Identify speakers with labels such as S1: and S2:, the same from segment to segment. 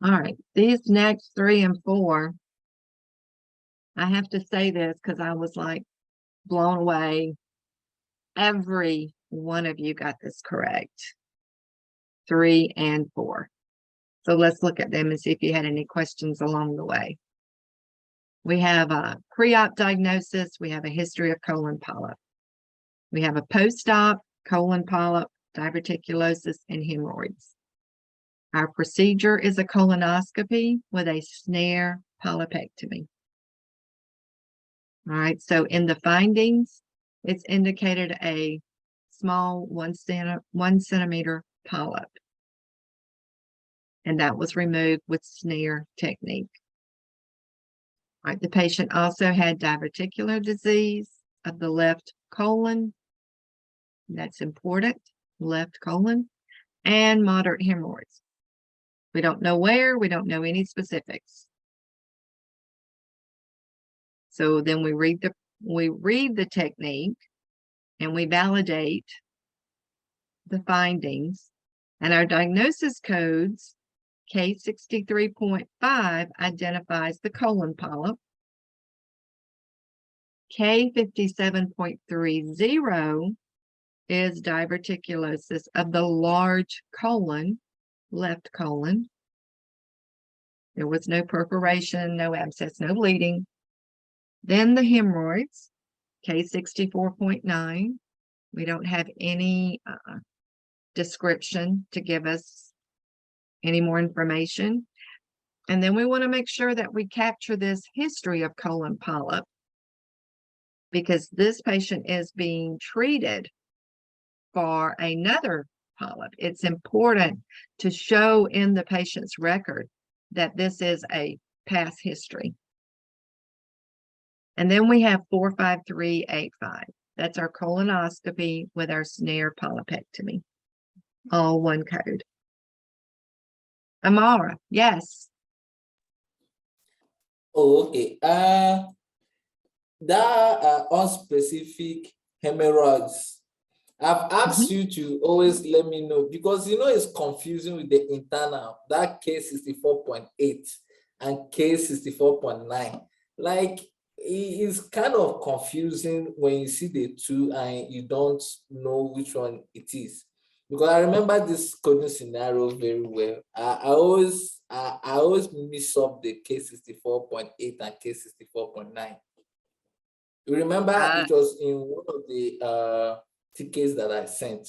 S1: All right, these next 3 and 4, I have to say this because I was like blown away. Every one of you got this correct. 3 and 4. So let's look at them and see if you had any questions along the way. We have a pre-op diagnosis. We have a history of colon polyp. We have a post-op colon polyp, diverticulosis, and hemorrhoids. Our procedure is a colonoscopy with a snare polypectomy. All right, so in the findings, it's indicated a small 1 centimeter polyp, and that was removed with snare technique. All right, the patient also had diverticular disease of the left colon. That's important, left colon, and moderate hemorrhoids. We don't know where, we don't know any specifics. So then we read the technique and we validate the findings, and our diagnosis codes K63.5 identifies the colon polyp. K57.30 is diverticulosis of the large colon, left colon. There was no perforation, no abscess, no bleeding. Then the hemorrhoids, K64.9. We don't have any description to give us any more information. And then we want to make sure that we capture this history of colon polyp, because this patient is being treated for another polyp. It's important to show in the patient's record that this is a past history. And then we have 45385. That's our colonoscopy with our snare polypectomy. All one code. Amara, yes.
S2: Oh, okay. That unspecific hemorrhoids, I've asked you to always let me know, because it's confusing with the internal, that K64.8 and K64.9. Like, it's kind of confusing when you see the two and you don't know which one it is. Because I remember this coding scenario very well. I always mix up the K64.8 and K64.9. You remember it was in one of the tickets that I sent.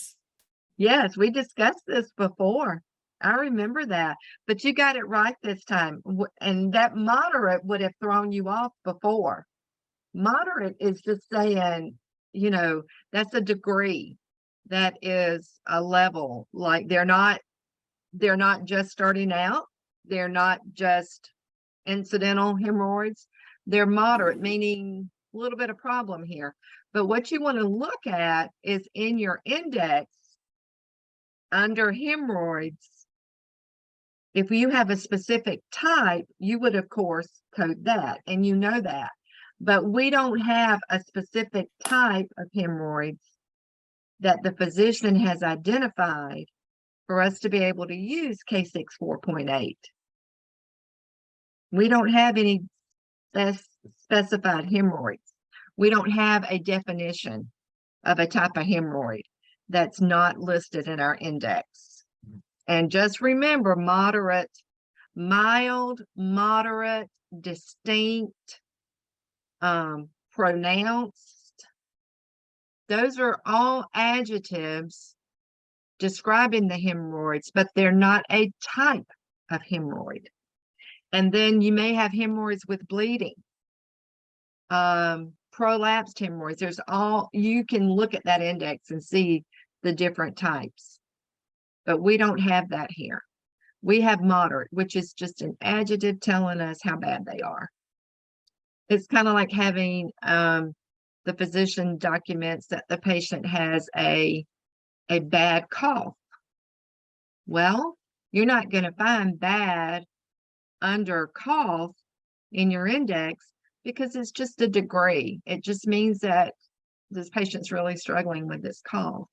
S1: Yes, we discussed this before. I remember that, but you got it right this time. And that moderate would have thrown you off before. Moderate is just saying, that's a degree. That is a level. Like they're not just starting out. They're not just incidental hemorrhoids. They're moderate, meaning a little bit of problem here. But what you want to look at is in your index under hemorrhoids. If you have a specific type, you would of course code that, and you know that. But we don't have a specific type of hemorrhoids that the physician has identified for us to be able to use K64.8. We don't have any specified hemorrhoids. We don't have a definition of a type of hemorrhoid that's not listed in our index. And just remember, moderate, mild, moderate, distinct, pronounced. Those are all adjectives describing the hemorrhoids, but they're not a type of hemorrhoid. And then you may have hemorrhoids with bleeding, prolapsed hemorrhoids. You can look at that index and see the different types, but we don't have that here. We have moderate, which is just an adjective telling us how bad they are. It's kind of like having the physician documents that the patient has a bad cough. Well, you're not going to find bad under cough in your index because it's just a degree. It just means that this patient's really struggling with this cough.